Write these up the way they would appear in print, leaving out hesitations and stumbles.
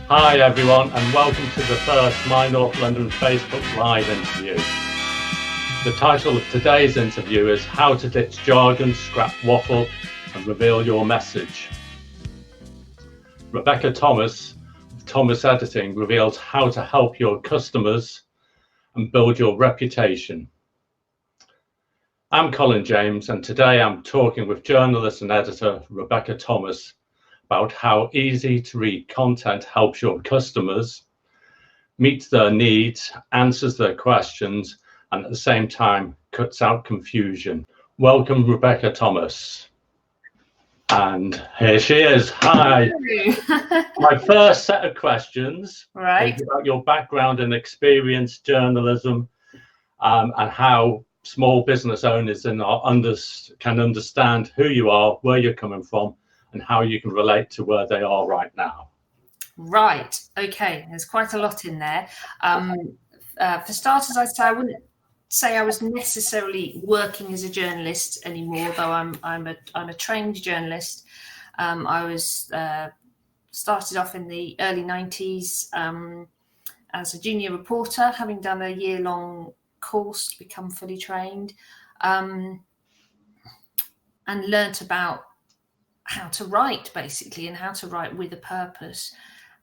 Hi everyone, and welcome to the first My North London Facebook Live interview. The title of today's interview is How to Ditch Jargon, Scrap Waffle and Reveal Your Message. Rebecca Thomas of Thomas Editing reveals how to help your customers and build your reputation. I'm Colin James, and today I'm talking with journalist and editor Rebecca Thomas about how easy to read content helps your customers, meets their needs, answers their questions, and at the same time cuts out confusion. Welcome, Rebecca Thomas. And here she is. Hi. My first set of questions is about your background and experience, journalism, and how small business owners can understand who you are, where you're coming from, and how you can relate to where they are right now. Right. Okay. There's quite a lot in there. For starters, I wouldn't say I was necessarily working as a journalist anymore, though I'm a trained journalist. I was started off in the early 90s as a junior reporter, having done a year-long course to become fully trained, and learnt about how to write, basically, and how to write with a purpose.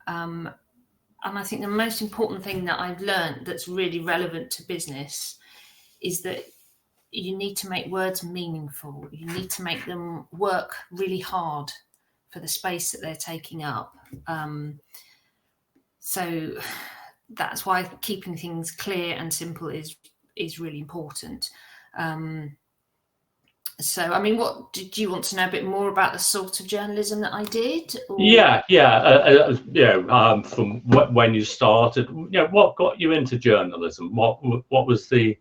And I think the most important thing that I've learned that's really relevant to business is that you need to make words meaningful. You need to make them work really hard for the space that they're taking up. So that's why keeping things clear and simple is really important. So, I mean, what did you want to know a bit more about the sort of journalism that I did? Or? From when you started, what got you into journalism? What was the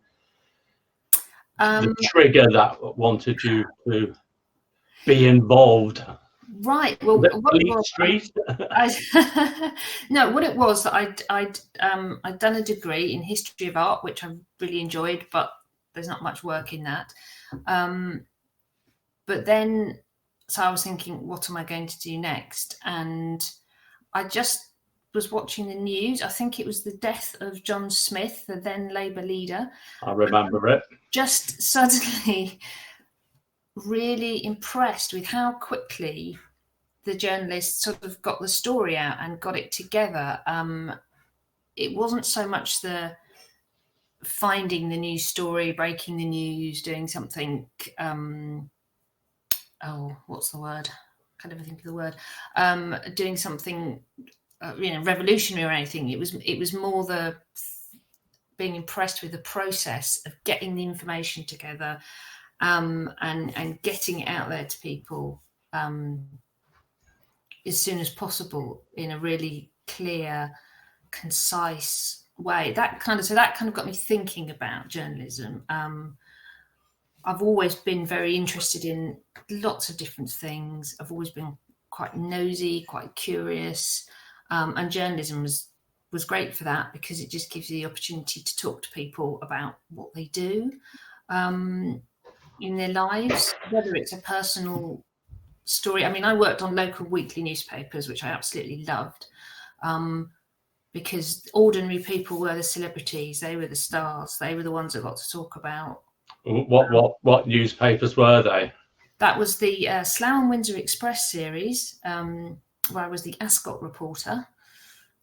trigger that wanted you to be involved? Right. Well, Fleet Street? No, what it was that I'd done a degree in history of art, which I really enjoyed, but there's not much work in that. But then, so I was thinking, what am I going to do next? And I just was watching the news. I think it was the death of John Smith, the then Labour leader. I remember it. Just suddenly really impressed with how quickly the journalists sort of got the story out and got it together. It wasn't so much the finding the news story, breaking the news, doing something... what's the word? I can't ever think of the word. Doing something, revolutionary or anything. It was more the being impressed with the process of getting the information together, and getting it out there to people as soon as possible in a really clear, concise way. That kind of got me thinking about journalism. I've always been very interested in lots of different things. I've always been quite nosy, quite curious, and journalism was great for that because it just gives you the opportunity to talk to people about what they do in their lives, whether it's a personal story. I mean, I worked on local weekly newspapers, which I absolutely loved, because ordinary people were the celebrities. They were the stars. They were the ones that got to talk about. What newspapers were they? That was the Slough and Windsor Express series, where I was the Ascot reporter,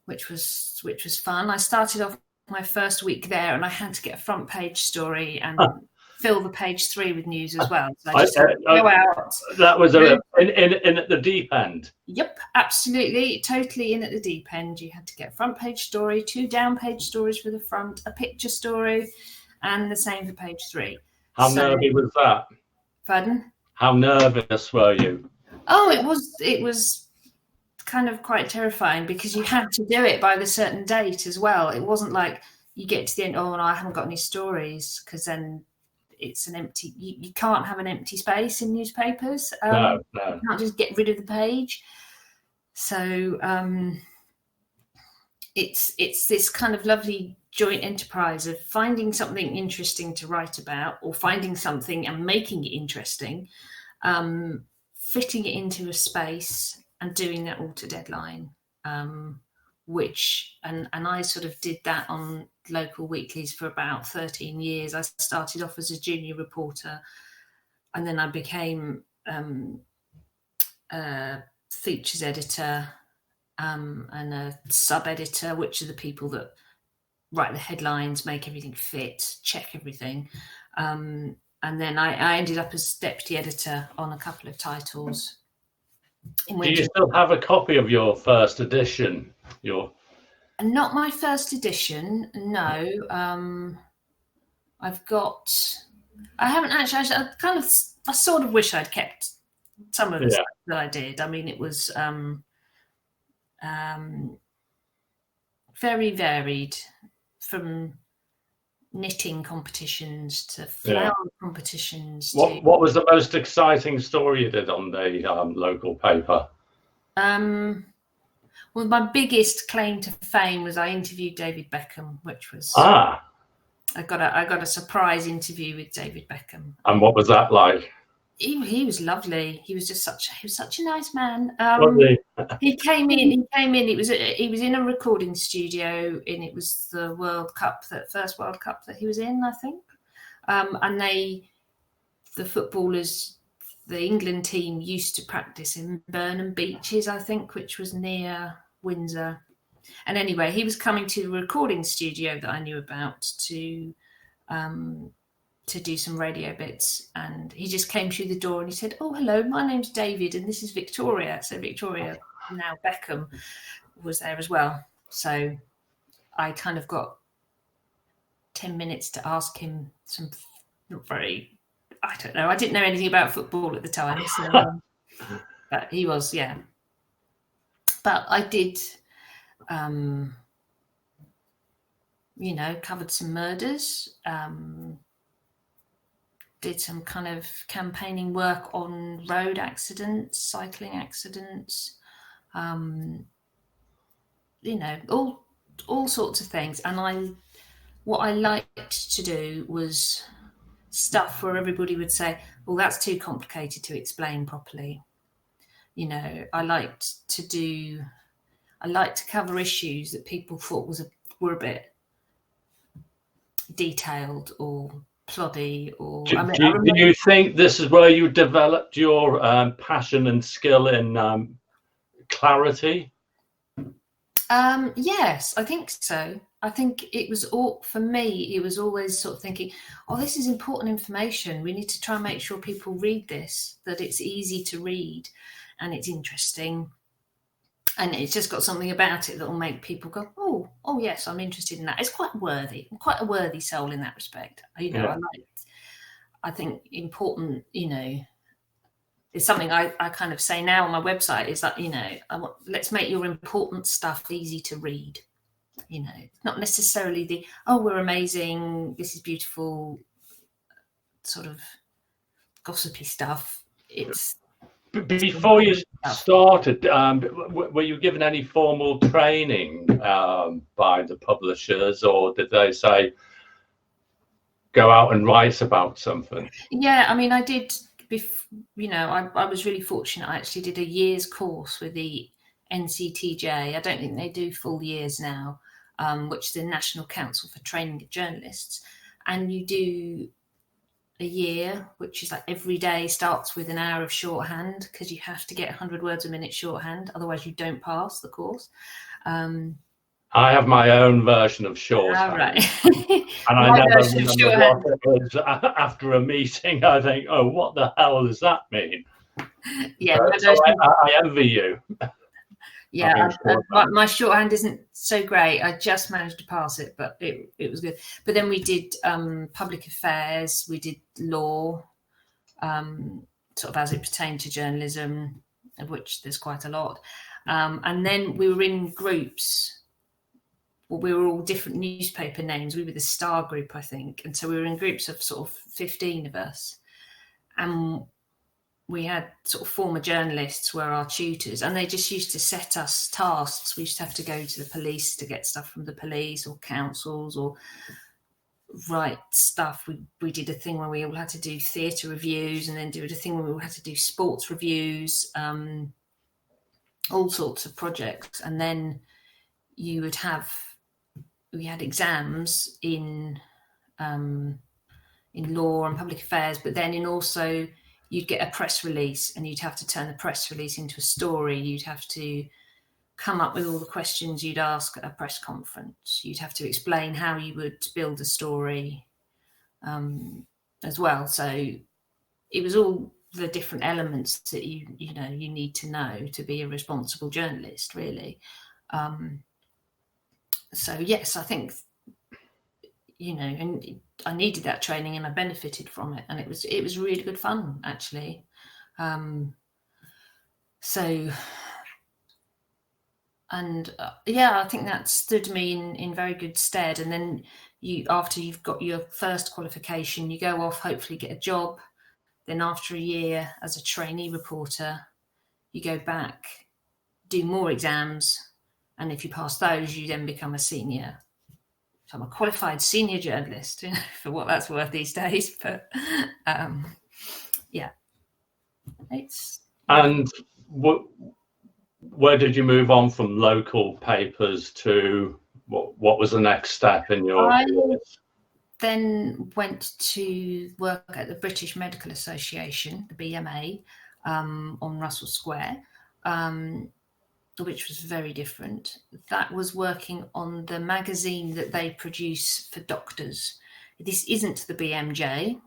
which was fun. I started off my first week there, and I had to get a front page story and fill the page 3 with news as well. So I just had to go out. That was in at the deep end. Yep, absolutely, totally in at the deep end. You had to get a front page story, 2 down page stories for the front, a picture story, and the same for page 3. How nervy was that? Pardon? How nervous were you? Oh, it was kind of quite terrifying because you had to do it by the certain date as well. It wasn't like you get to the end, oh no, I haven't got any stories, because then it's an empty, you can't have an empty space in newspapers. No. You can't just get rid of the page. So it's this kind of lovely joint enterprise of finding something interesting to write about, or finding something and making it interesting, fitting it into a space and doing that all to deadline. and I sort of did that on local weeklies for about 13 years. I started off as a junior reporter, and then I became a features editor and a sub-editor, which are the people that write the headlines, make everything fit, check everything. And then I ended up as deputy editor on a couple of titles. Do you still have a copy of your first edition? Not my first edition, no. I haven't actually. I sort of wish I'd kept some of the stuff that I did. I mean, it was very varied, from knitting competitions to flower competitions. What was the most exciting story you did on the local paper? Well, my biggest claim to fame was I interviewed David Beckham, which was I got a surprise interview with David Beckham. And what was that like? He was lovely. He was such a nice man. He came in. He was in a recording studio, and it was the World Cup, that first World Cup that he was in, I think. And the footballers, the England team, used to practice in Burnham Beeches, I think, which was near Windsor. And anyway, he was coming to the recording studio that I knew about to do some radio bits, and he just came through the door and he said, "Oh, hello, my name's David and this is Victoria." So Victoria, now Beckham, was there as well. So I kind of got 10 minutes to ask him some not very, I don't know, I didn't know anything about football at the time, so but he was, but I did covered some murders, did some kind of campaigning work on road accidents, cycling accidents, all sorts of things. And what I liked to do was stuff where everybody would say, well, that's too complicated to explain properly. I liked to cover issues that people thought were a bit detailed or ploddy. Do you think this is where you developed your passion and skill in clarity? Yes, I think so. I think it was for me, it was always sort of thinking, oh, this is important information. We need to try and make sure people read this, that it's easy to read and it's interesting. And it's just got something about it that will make people go, oh yes, I'm interested in that. It's quite worthy. I'm quite a worthy soul in that respect. I think important, it's something I kind of say now on my website, is that, let's make your important stuff easy to read. Not necessarily we're amazing, this is beautiful, sort of gossipy stuff. It's before you started, were you given any formal training by the publishers, or did they say go out and write about something? Yeah, I mean, I did. I was really fortunate. I actually did a year's course with the NCTJ. I don't think they do full years now, which is the National Council for Training of Journalists. And you do a year, which is like every day starts with an hour of shorthand, because you have to get 100 words a minute shorthand. Otherwise, you don't pass the course. I have my own version of shorthand. Right. And I never remember what it was after a meeting. I think, oh, what the hell does that mean? Yeah, so I envy you. Yeah, my shorthand isn't so great. I just managed to pass it, but it was good. But then we did public affairs, we did law, sort of as it pertained to journalism, of which there's quite a lot. And then we were in groups. Well, we were all different newspaper names. We were the Star Group, I think. And so we were in groups of sort of 15 of us. And we had sort of former journalists were our tutors, and they just used to set us tasks. We used to have to go to the police to get stuff from the police or councils, or write stuff. We did a thing where we all had to do theatre reviews, and then did a thing where we all had to do sports reviews, all sorts of projects. And then we had exams in law and public affairs, but then you'd get a press release, and you'd have to turn the press release into a story. You'd have to come up with all the questions you'd ask at a press conference. You'd have to explain how you would build a story as well. So it was all the different elements that you need to know to be a responsible journalist, really. So yes, I think, and I needed that training, and I benefited from it, and it was really good fun, actually. I think that stood me in very good stead. And then after you've got your first qualification, you go off, hopefully get a job. Then after a year as a trainee reporter, you go back, do more exams, and if you pass those, you then become a senior. So I'm a qualified senior journalist, for what that's worth these days. But And where did you move on from local papers to what was the next step in your career? Then went to work at the British Medical Association, the BMA, on Russell Square, which was very different. That was working on the magazine that they produce for doctors. This isn't the BMJ,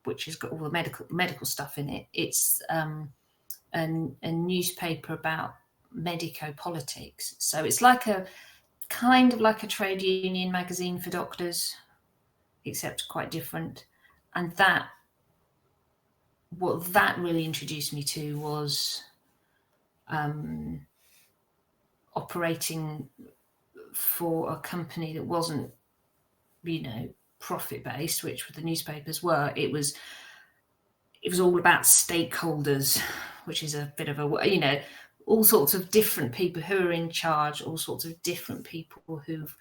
which has got all the medical stuff in it. It's a newspaper about medico-politics. So it's like kind of like a trade union magazine for doctors, except quite different. And what that really introduced me to was operating for a company that wasn't, profit-based, which the newspapers were. It was all about stakeholders, which is a bit of a, all sorts of different people who are in charge, all sorts of different people who've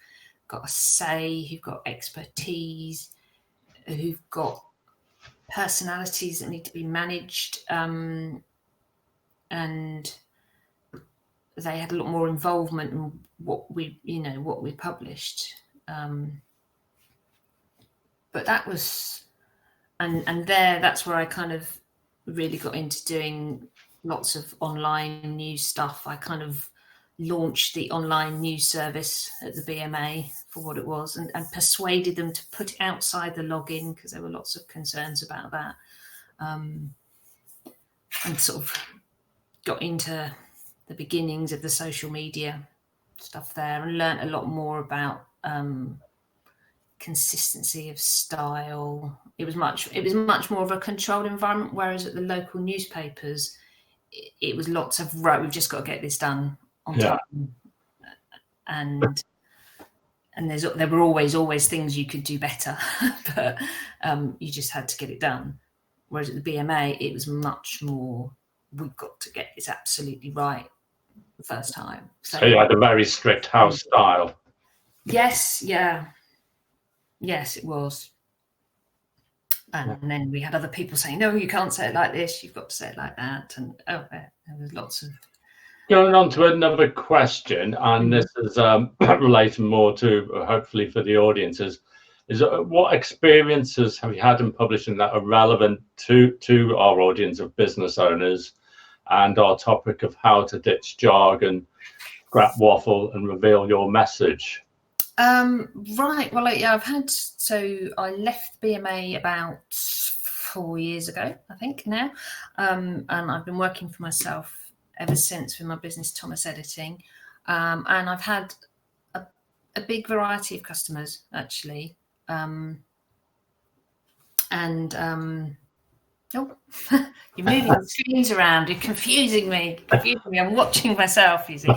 got a say, who've got expertise, who've got personalities that need to be managed, and they had a lot more involvement in what we published. But that was, and that's where I kind of really got into doing lots of online news stuff. I kind of launched the online news service at the BMA for what it was, and persuaded them to put it outside the login, because there were lots of concerns about that, and sort of got into the beginnings of the social media stuff there, and learnt a lot more about consistency of style. It was much more of a controlled environment, whereas at the local newspapers, it was lots of, right, we've just got to get this done on time, and there were always things you could do better, but you just had to get it done. Whereas at the BMA, it was much more, we've got to get this absolutely right the first time. So you had a very strict house style. Yes, yeah. Yes, it was. And then we had other people saying, no, you can't say it like this, you've got to say it like that. And there was lots of... Going on to another question, and this is relating more to, hopefully for the audiences, is what experiences have you had in publishing that are relevant to our audience of business owners and our topic of how to ditch jargon, scrap waffle, and reveal your message? Right. Well, I left BMA about 4 years ago, I think now. And I've been working for myself ever since with my business, Thomas Editing. And I've had a big variety of customers, actually. You're moving the screens around. You're confusing me. I'm watching myself, you see.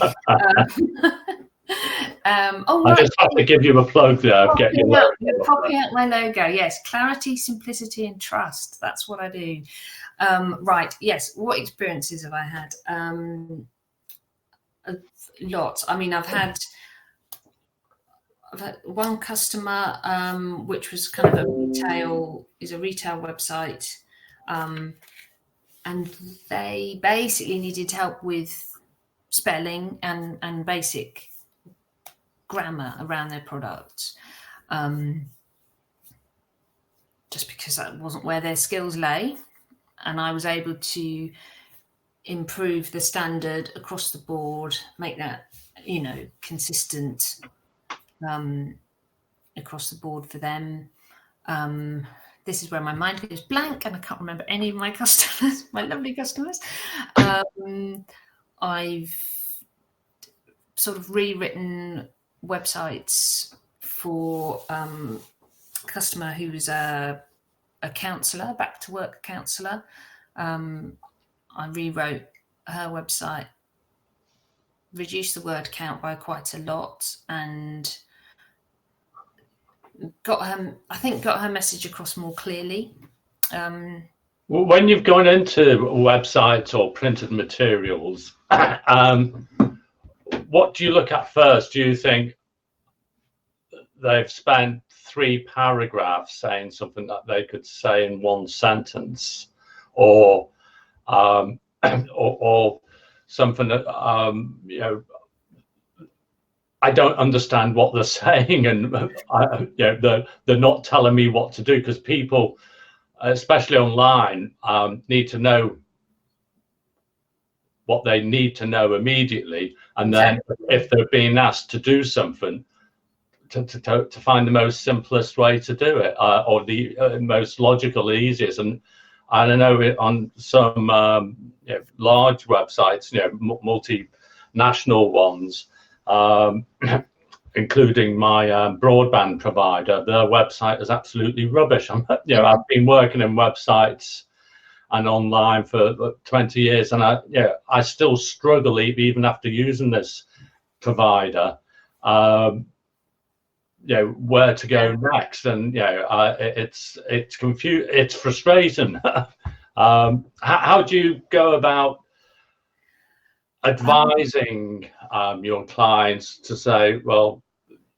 I just have to give you a plug there. You're popping out my logo. Yes, clarity, simplicity, and trust. That's what I do. Right. Yes. What experiences have I had? A lot. I mean, I've had one customer, which was kind of a retail website, and they basically needed help with spelling and basic grammar around their products, just because that wasn't where their skills lay. And I was able to improve the standard across the board, make that, consistent across the board for them. This is where my mind goes blank and I can't remember any of my customers, my lovely customers. I've sort of rewritten websites for a customer who was a counsellor, back to work counsellor. I rewrote her website, reduced the word count by quite a lot, and got her message across more clearly. Well, when you've gone into websites or printed materials, what do you look at first? Do you think they've spent 3 paragraphs saying something that they could say in 1 sentence, or or something that I don't understand what they're saying, and they're not telling me what to do, because people, especially online, need to know what they need to know immediately, and then if they're being asked to do something, to find the most simplest way to do it, or the most logical, easiest. And I don't know, on some large websites, multinational ones, including my broadband provider, their website is absolutely rubbish. I've been working in websites and online for 20 years, and I still struggle even after using this provider, where to go next. And it's confusing, it's frustrating. How do you go about advising your clients to say, well,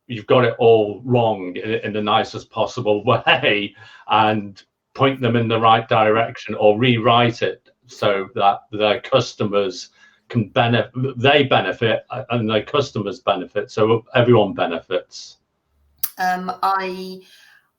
you've got it all wrong, in the nicest possible way, and point them in the right direction, or rewrite it so that their customers can benefit, they benefit, and their customers benefit, so everyone benefits?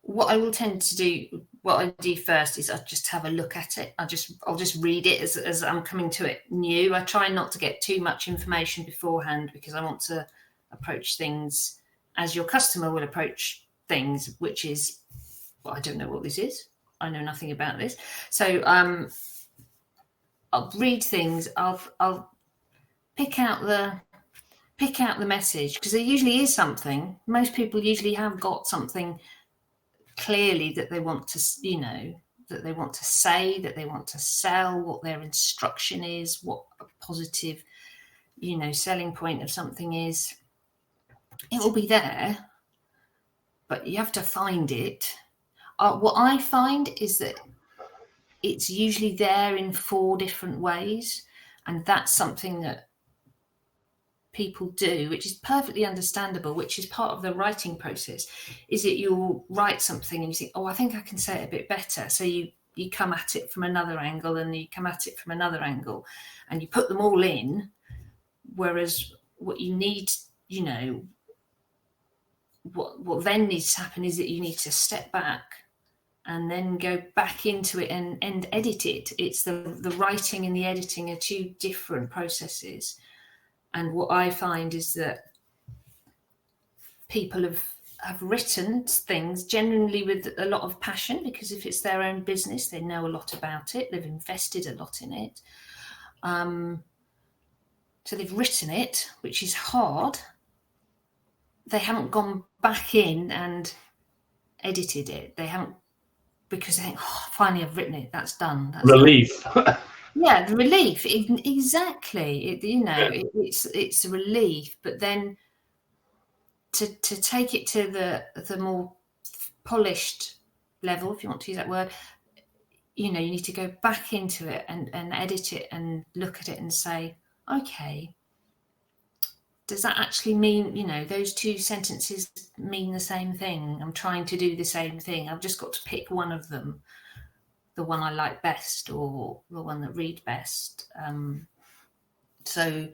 What I will tend to do, what I do first is I just have a look at it. I'll just read it as I'm coming to it new. I try not to get too much information beforehand, because I want to approach things as your customer will approach things, which is, well, I don't know what this is. I know nothing about this. So I'll read things. I'll pick out the message, because there usually is something. Most people usually have got something clearly that they want to, that they want to say, that they want to sell, what their instruction is, what a positive, selling point of something is. It will be there, but you have to find it. What I find is that it's usually there in 4 different ways, and that's something that people do, which is perfectly understandable, which is part of the writing process. Is that you'll write something and you think, oh, I think I can say it a bit better. So you come at it from another angle, and you come at it from another angle, and you put them all in. Whereas what you need, what then needs to happen is that you need to step back and then go back into it and edit it. It's the writing and the editing are 2 different processes. And what I find is that people have written things generally with a lot of passion, because if it's their own business, they know a lot about it. They've invested a lot in it. So they've written it, which is hard. They haven't gone back in and edited it. They haven't, because they think, oh, finally I've written it. That's done. That's Relief. done. Yeah, the relief. Exactly. It's a relief. But then to take it to the more polished level, if you want to use that word, you need to go back into it and edit it and look at it and say, okay, does that actually mean, those 2 sentences mean the same thing? I'm trying to do the same thing. I've just got to pick one of them, the one I like best, or the one that read best. So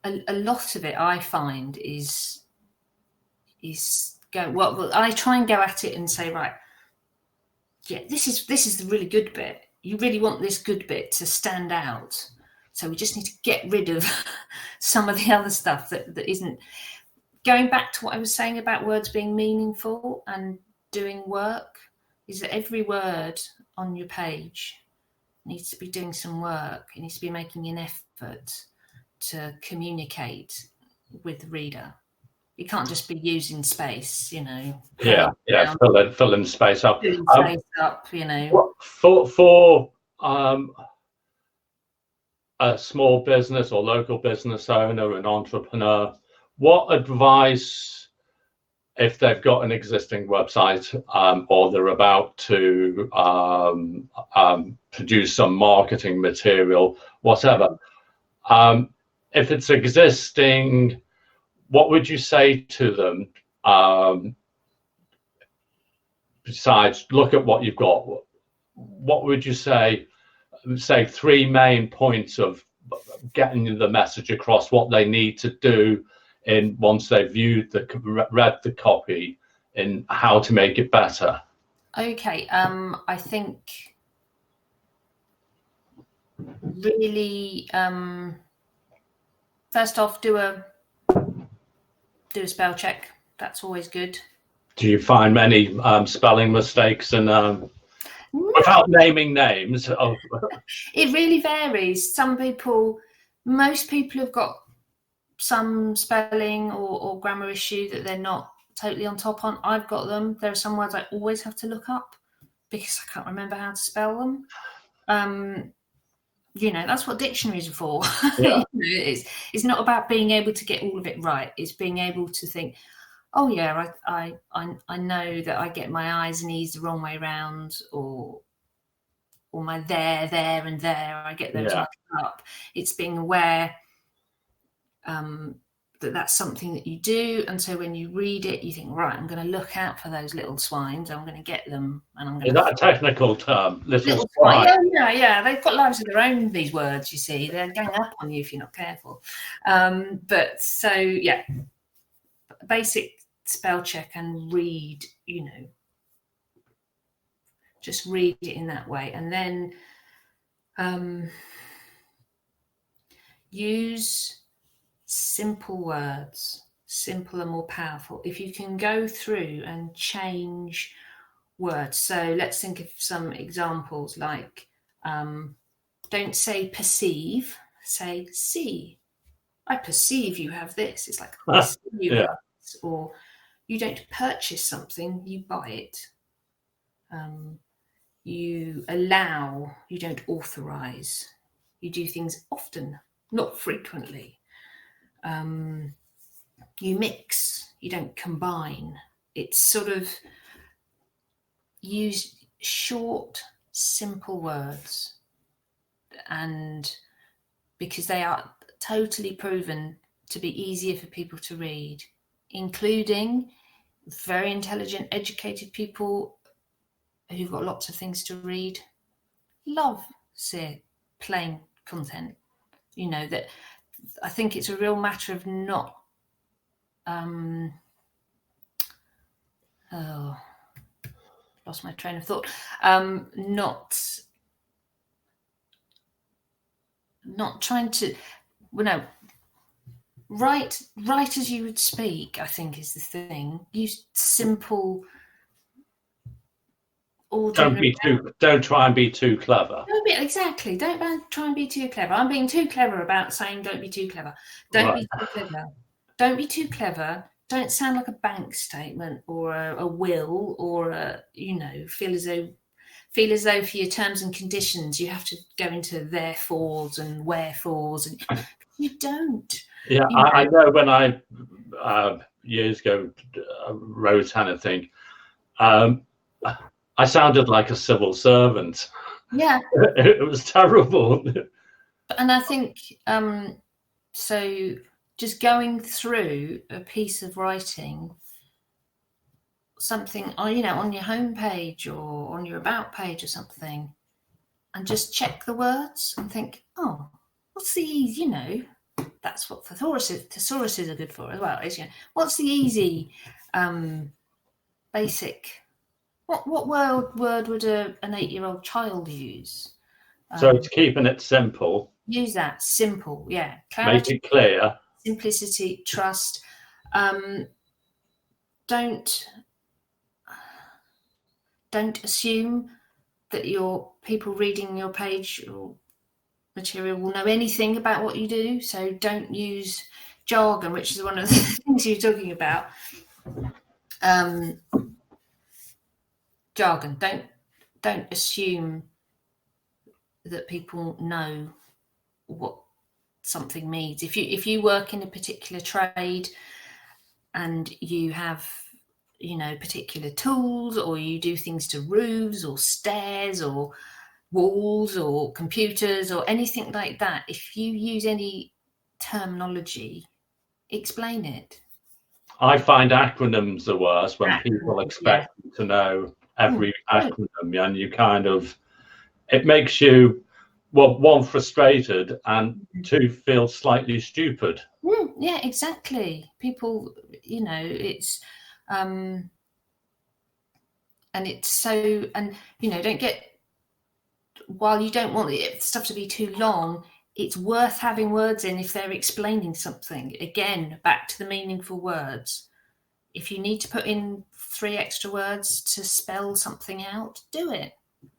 a lot of it, I find, is go, well, I try and go at it and say, right, yeah, this is the really good bit. You really want this good bit to stand out. So we just need to get rid of some of the other stuff that isn't. Going back to what I was saying about words being meaningful and doing work, is that every word on your page needs to be doing some work. It needs to be making an effort to communicate with the reader. You can't just be using space, Yeah, filling space up. Filling space up, For a small business or local business owner, an entrepreneur, what advice, if they've got an existing website or they're about to produce some marketing material, whatever, if it's existing, what would you say to them? Besides, look at what you've got. What would you say? Say 3 main points of getting the message across, what they need to do in once they've read the copy, and how to make it better. Okay, I think really first off, do a spell check. That's always good. Do you find many spelling mistakes and without naming names? It really varies. Most people have got some spelling or grammar issue that they're not totally on top on. I've got them. There are some words I always have to look up because I can't remember how to spell them. That's what dictionaries are for. Yeah. It's not about being able to get all of it right. It's being able to think, oh yeah, I know that I get my I's and E's the wrong way around, or my there and there, I get those mixed up. It's being aware that that's something that you do, and so when you read it, you think, right, I'm going to look out for those little swines. I'm going to get them, and I'm going Is that a technical term? Little swine. Yeah. They've got lives of their own. These words, you see, they're gang up on you if you're not careful. But so yeah, basic spell check and read. Just read it in that way, and then use simple words. Simple and more powerful. If you can go through and change words. So let's think of some examples, like don't say perceive, say see. I perceive you have this. It's like I see you have this. Or you don't purchase something, you buy it. You allow, you don't authorize. You do things often, not frequently. You mix, you don't combine. It's sort of use short, simple words, and because they are totally proven to be easier for people to read, including very intelligent, educated people who've got lots of things to read, love, say, plain content. That I think it's a real matter of not lost my train of thought. Not trying to, write as you would speak, I think, is the thing. Use simple, ordinary. Don't try and be too clever. Exactly. Don't try and be too clever. I'm being too clever about saying don't be too clever. Don't be too clever. Don't be too clever. Don't sound like a bank statement or a will, or feel as though for your terms and conditions you have to go into therefores and wherefores, and you don't. Yeah, I know when I years ago wrote anything, I sounded like a civil servant. Yeah. It was terrible. And I think so just going through a piece of writing, something, on your homepage or on your about page or something, and just check the words and think, oh, what's the easy, that's what thesauruses are good for as well. Is, what's the easy basic. What word would an 8-year-old child use? So it's keeping it simple. Use that. Simple. Yeah. Make Clarity, it clear. simplicity, trust. Don't assume that your people reading your page or material will know anything about what you do. So don't use jargon, which is one of the things you're talking about. Jargon. Don't assume that people know what something means. If you work in a particular trade and you have, particular tools, or you do things to roofs or stairs or walls or computers or anything like that, if you use any terminology, explain it. I find acronyms the worst when people expect you to know every acronym, and you kind of, it makes you, well, one, frustrated, and two, feel slightly stupid. Yeah, exactly. People, it's and it's so, and don't get, while you don't want the stuff to be too long, it's worth having words in if they're explaining something. Again, back to the meaningful words. If you need to put in 3 extra words to spell something out, do it.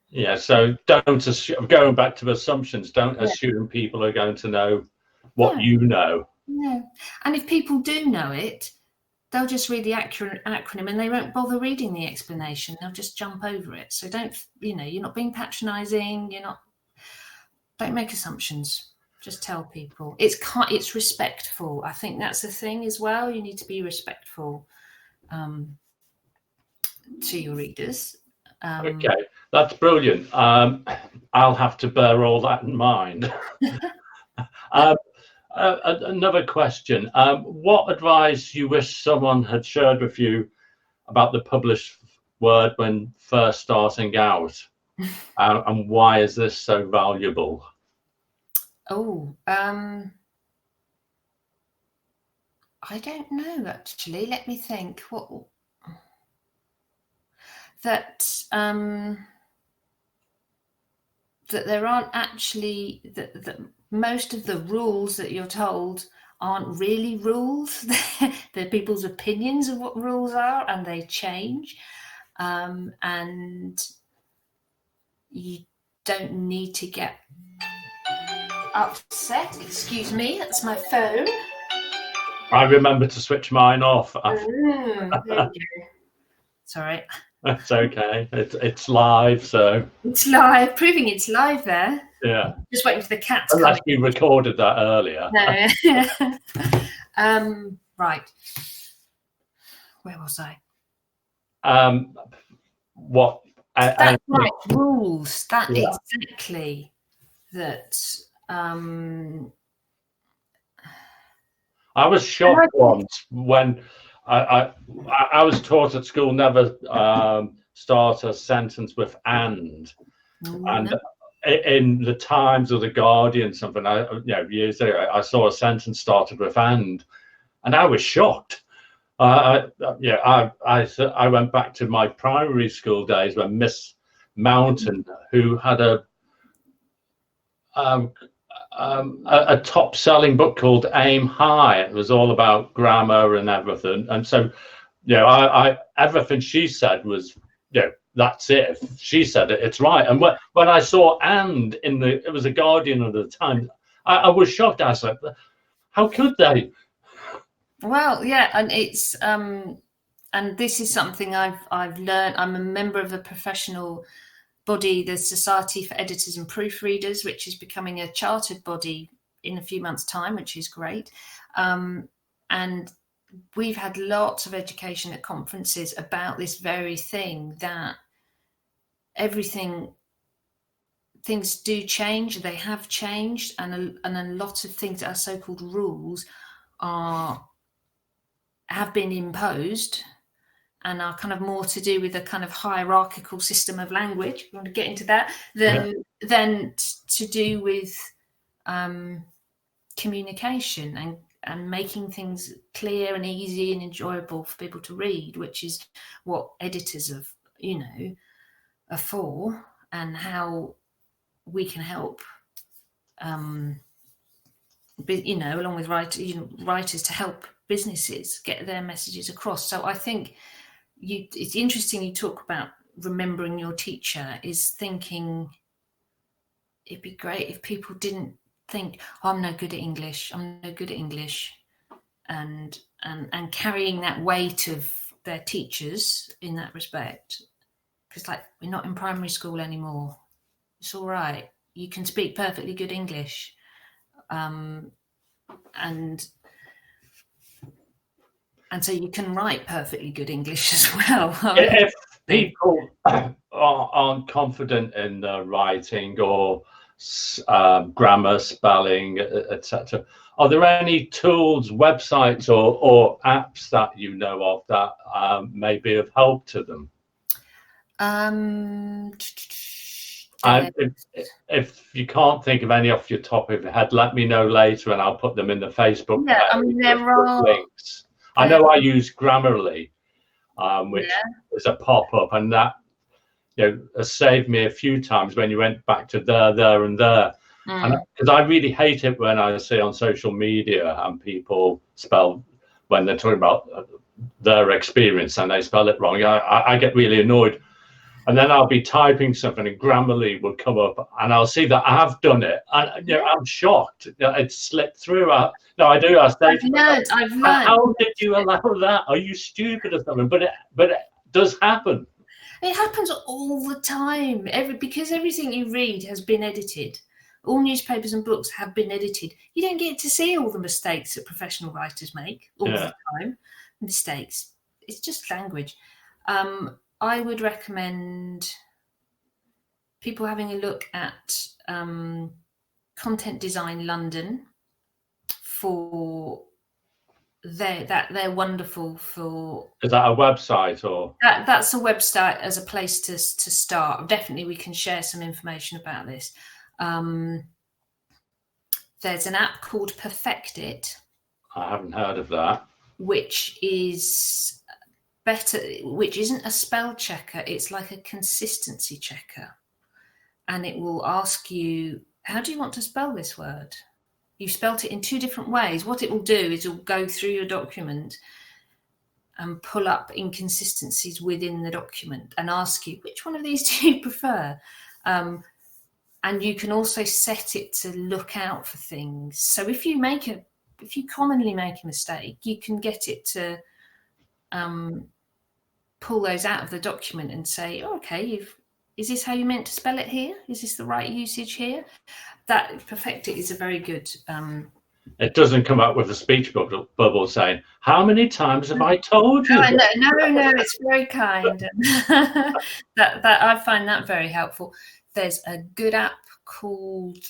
Yeah, so don't assume, going back to assumptions, don't assume people are going to know what you know. No. And if people do know it, they'll just read the acronym and they won't bother reading the explanation. They'll just jump over it. So don't, you're not being patronising. Don't make assumptions. Just tell people. It's respectful. I think that's the thing as well. You need to be respectful to your readers. Okay, that's brilliant. I'll have to bear all that in mind. Another question. What advice you wish someone had shared with you about the published word when first starting out? And why is this so valuable? I don't know, actually. Let me think. That there aren't actually, that most of the rules that you're told aren't really rules. They're people's opinions of what rules are, and they change. And you don't need to get upset. Excuse me, that's my phone. I remember to switch mine off. There you go. Sorry. It's okay. It's live, so it's live. Proving it's live there. Yeah. Just waiting for the cats. Unless you recorded that earlier. No. Right. Where was I? What? That's right. Rules. That exactly. That. I was shocked once when I was taught at school never start a sentence with and. And in the Times or the Guardian, something, years ago, I saw a sentence started with and I was shocked. I went back to my primary school days when Miss Mountain, who had a top-selling book called Aim High. It was all about grammar and everything, and so I everything she said was that's it. If she said it, it's right. And when I saw and it was a Guardian at the time, I was shocked. I said, how could they? Well, yeah, and it's and this is something I've learned. I'm a member of a professional body, the Society for Editors and Proofreaders, which is becoming a chartered body in a few months' time, which is great. And we've had lots of education at conferences about this very thing, that things do change. They have changed, and a lot of things that are so-called rules have been imposed and are kind of more to do with a kind of hierarchical system of language, we want to get into that, than to do with communication and making things clear and easy and enjoyable for people to read, which is what editors are for, and how we can help, along with writers to help businesses get their messages across. So I think it's interesting you talk about remembering your teacher, is thinking it'd be great if people didn't think, I'm no good at English, and carrying that weight of their teachers in that respect. Because we're not in primary school anymore. It's all right. You can speak perfectly good English. And so you can write perfectly good English as well. If people aren't confident in writing or grammar, spelling, etc., are there any tools, websites, or apps that you know of that may be of help to them? And if you can't think of any off your top of your head, let me know later and I'll put them in the Facebook page. There are links. I know I use Grammarly, which is a pop-up, and that has saved me a few times when you went back to there, and there. Because I really hate it when I see on social media and people spell, when they're talking about their experience and they spell it wrong. I get really annoyed. And then I'll be typing something and Grammarly will come up and I'll see that I've done it. And I'm shocked. It's slipped through. I do. I've learned. How did you allow that? Are you stupid or something? But it does happen. It happens all the time. Because everything you read has been edited. All newspapers and books have been edited. You don't get to see all the mistakes that professional writers make all the time. Mistakes. It's just language. I would recommend people having a look at Content Design London for they're wonderful for. Is that a website or? That's a website as a place to start. Definitely, we can share some information about this. There's an app called Perfect It. I haven't heard of that. Which is better, which isn't a spell checker, it's like a consistency checker, and it will ask you, how do you want to spell this word? You spelt it in 2 different ways. What it will do is it will go through your document and pull up inconsistencies within the document and ask you, which one of these do you prefer? And you can also set it to look out for things. So if you commonly make a mistake, you can get it to pull those out of the document and say, okay, is this how you meant to spell it here? Is this the right usage here? That Perfect It is a very good. It doesn't come up with a speech bubble saying, how many times have I told you? No, it's very kind. that I find that very helpful. There's a good app called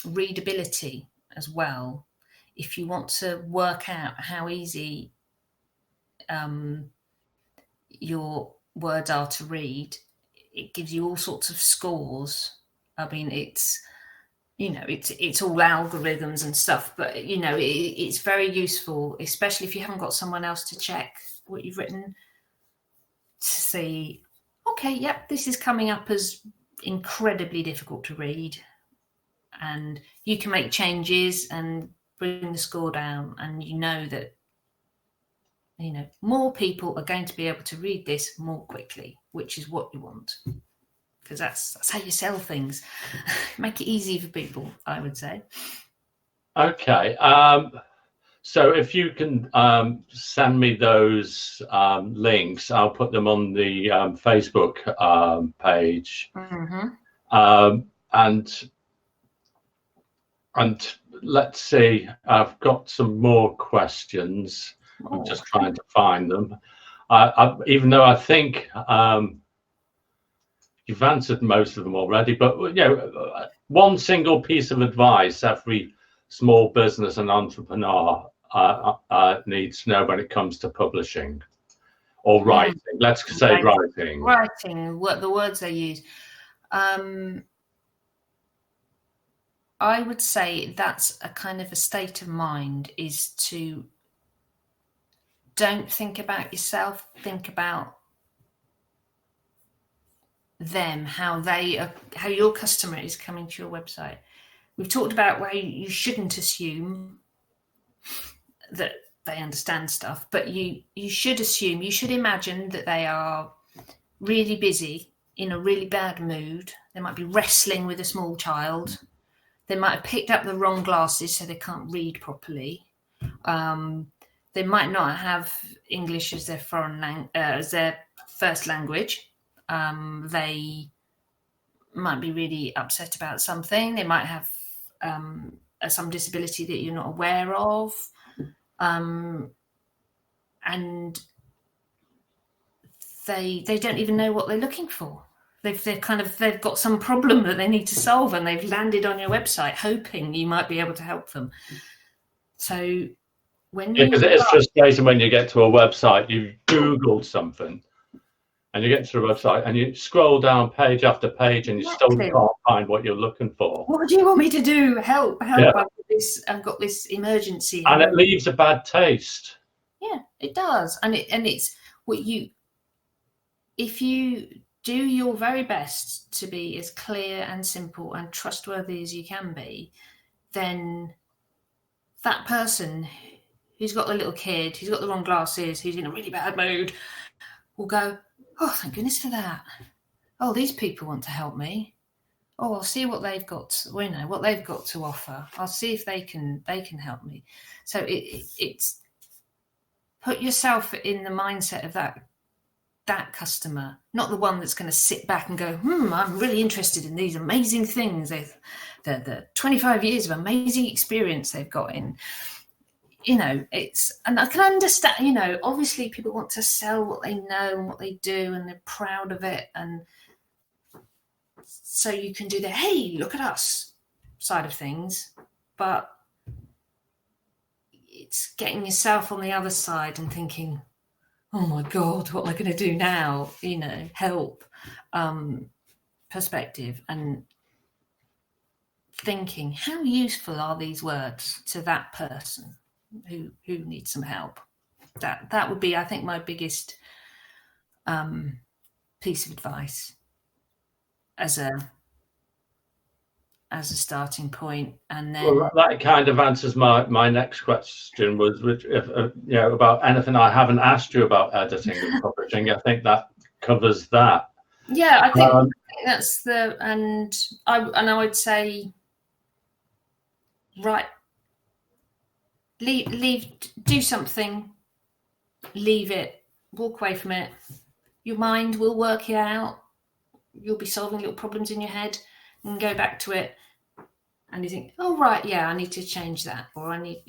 Readability as well. If you want to work out how easy your words are to read, it gives you all sorts of scores. I mean, it's all algorithms and stuff, but it's very useful, especially if you haven't got someone else to check what you've written, to see, okay, yep, this is coming up as incredibly difficult to read, and you can make changes and bring the score down, and that more people are going to be able to read this more quickly, which is what you want, because that's how you sell things. Make it easy for people, I would say. Okay. So if you can send me those links, I'll put them on the Facebook page. And let's see, I've got some more questions. I'm just trying to find them. Even though I think you've answered most of them already, but one single piece of advice every small business and entrepreneur needs to know when it comes to publishing or writing. Let's say writing. Writing, what the words they use. I would say that's a kind of a state of mind, is to don't think about yourself, think about them, how your customer is coming to your website. We've talked about why you shouldn't assume that they understand stuff, but you should assume, you should imagine that they are really busy, in a really bad mood. They might be wrestling with a small child. They might have picked up the wrong glasses, so they can't read properly. They might not have English as their as their first language. They might be really upset about something. They might have some disability that you're not aware of, and they don't even know what they're looking for. They've got some problem that they need to solve, and they've landed on your website hoping you might be able to help them. So because it's frustrating when you get to a website, you've Googled something, and you get to the website and you scroll down page after page, and you still can't find what you're looking for. What do you want me to do? Help! Yeah. I've got this emergency, and it leaves a bad taste. Yeah, it does, and it's what you. If you do your very best to be as clear and simple and trustworthy as you can be, then that person who's got the little kid, who's got the wrong glasses, who's in a really bad mood, will go, oh, thank goodness for that. Oh, these people want to help me. Oh, I'll see what they've got, what they've got to offer. I'll see if they can help me. So it's put yourself in the mindset of that customer, not the one that's going to sit back and go, I'm really interested in these amazing things. The 25 years of amazing experience they've got in, and I can understand, obviously people want to sell what they know and what they do, and they're proud of it. And so you can do the, hey, look at us side of things, but it's getting yourself on the other side and thinking, oh my God, what am I going to do now? Help, perspective, and thinking, how useful are these words to that person who needs some help? That would be, I think, my biggest piece of advice as a starting point. And then that kind of answers my next question, was about anything I haven't asked you about editing and publishing. I think that covers that. Yeah, I think that's I would say, right, leave, do something, leave it, walk away from it. Your mind will work it out. You'll be solving little problems in your head and go back to it. And you think, oh, right, yeah, I need to change that. Or I need,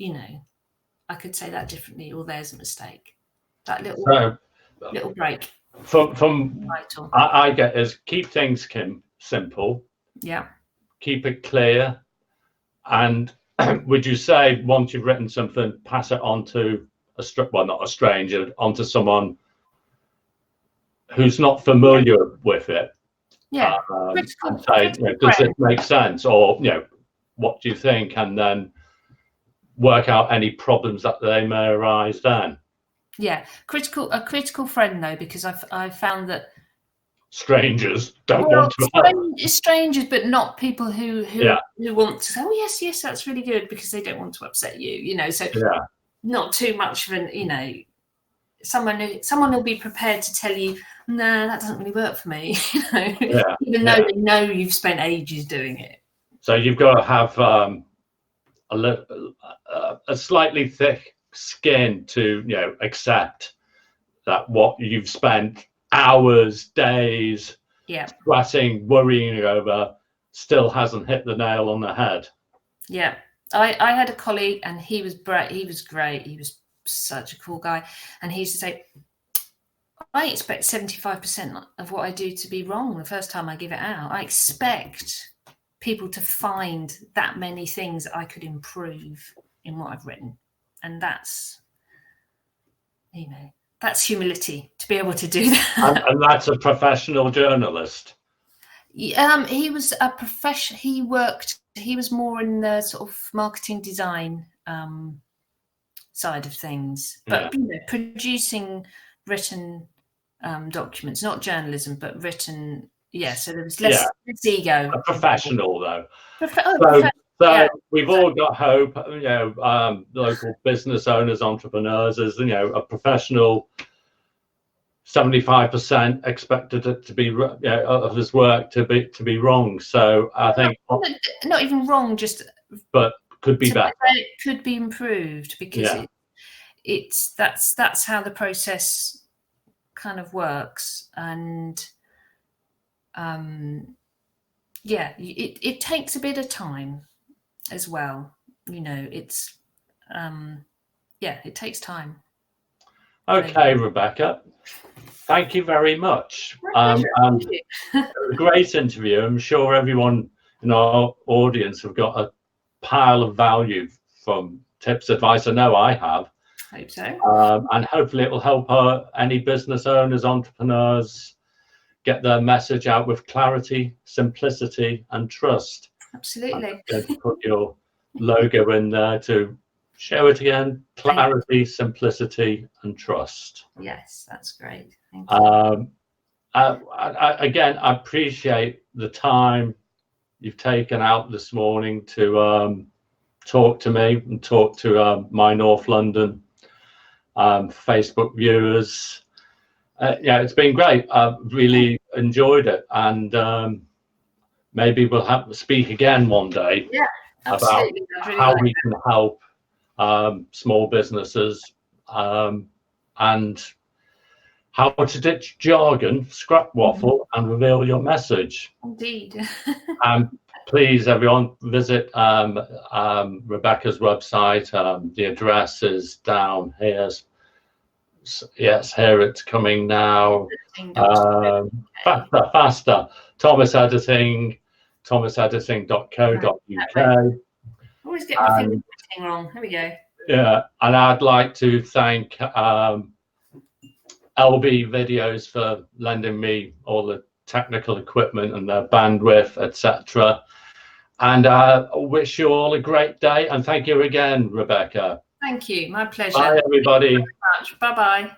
I could say that differently, or there's a mistake. That little break. From I get is keep things simple. Yeah. Keep it clear. And would you say, once you've written something, pass it on to not a stranger, onto someone who's not familiar with it? Yeah. And say, does this make sense? Or, what do you think? And then work out any problems that they may arise then. Yeah. A critical friend, though, because I've found that strangers don't want to help. Strangers, but not people who want to say, oh, yes, that's really good, because they don't want to upset you, so not too much of an, someone will be prepared to tell you, no, that doesn't really work for me, even though they know you've spent ages doing it. So you've got to have a slightly thick skin to accept that what you've spent hours, days, sweating, worrying over, still hasn't hit the nail on the head. Yeah, I had a colleague, and he was great. He was such a cool guy, and he used to say, I expect 75% of what I do to be wrong the first time I give it out. I expect people to find that many things I could improve in what I've written. And that's, that's humility, to be able to do that. And that's a professional journalist. He was a professional. He worked he was more in the sort of marketing design side of things, but producing written documents, not journalism, but written. Yeah, so there was less ego. A professional though. So we've all got hope. Local business owners, entrepreneurs, as a professional. 75% expected it to be of his work to be wrong. So I think not even wrong, but could be better. It could be improved, because that's how the process kind of works, and it takes a bit of time as well. It's it takes time. Okay, Rebecca, thank you very much. A great interview. I'm sure everyone in our audience have got a pile of value from tips, advice. I know I have. I hope so. And hopefully it will help any business owners, entrepreneurs get their message out with clarity, simplicity, and trust. Absolutely. Put your logo in there to show it again. Clarity, simplicity, and trust. Yes, that's great. Thank you. Again, I appreciate the time you've taken out this morning to talk to me and talk to my North London Facebook viewers. It's been great. I've really enjoyed it, and maybe we'll have to speak again one day about how we can help small businesses and how to ditch jargon, scrap waffle, and reveal your message. Indeed. Please, everyone, visit Rebecca's website. The address is down here. Yes, here it's coming now. Faster. Thomas Editing, thomasediting.co.uk. Always get my finger wrong. Here we go. Yeah, and I'd like to thank LB Videos for lending me all the technical equipment and their bandwidth, etc. And I wish you all a great day, and thank you again, Rebecca. Thank you. My pleasure. Bye, everybody. Thank you very much. Bye-bye.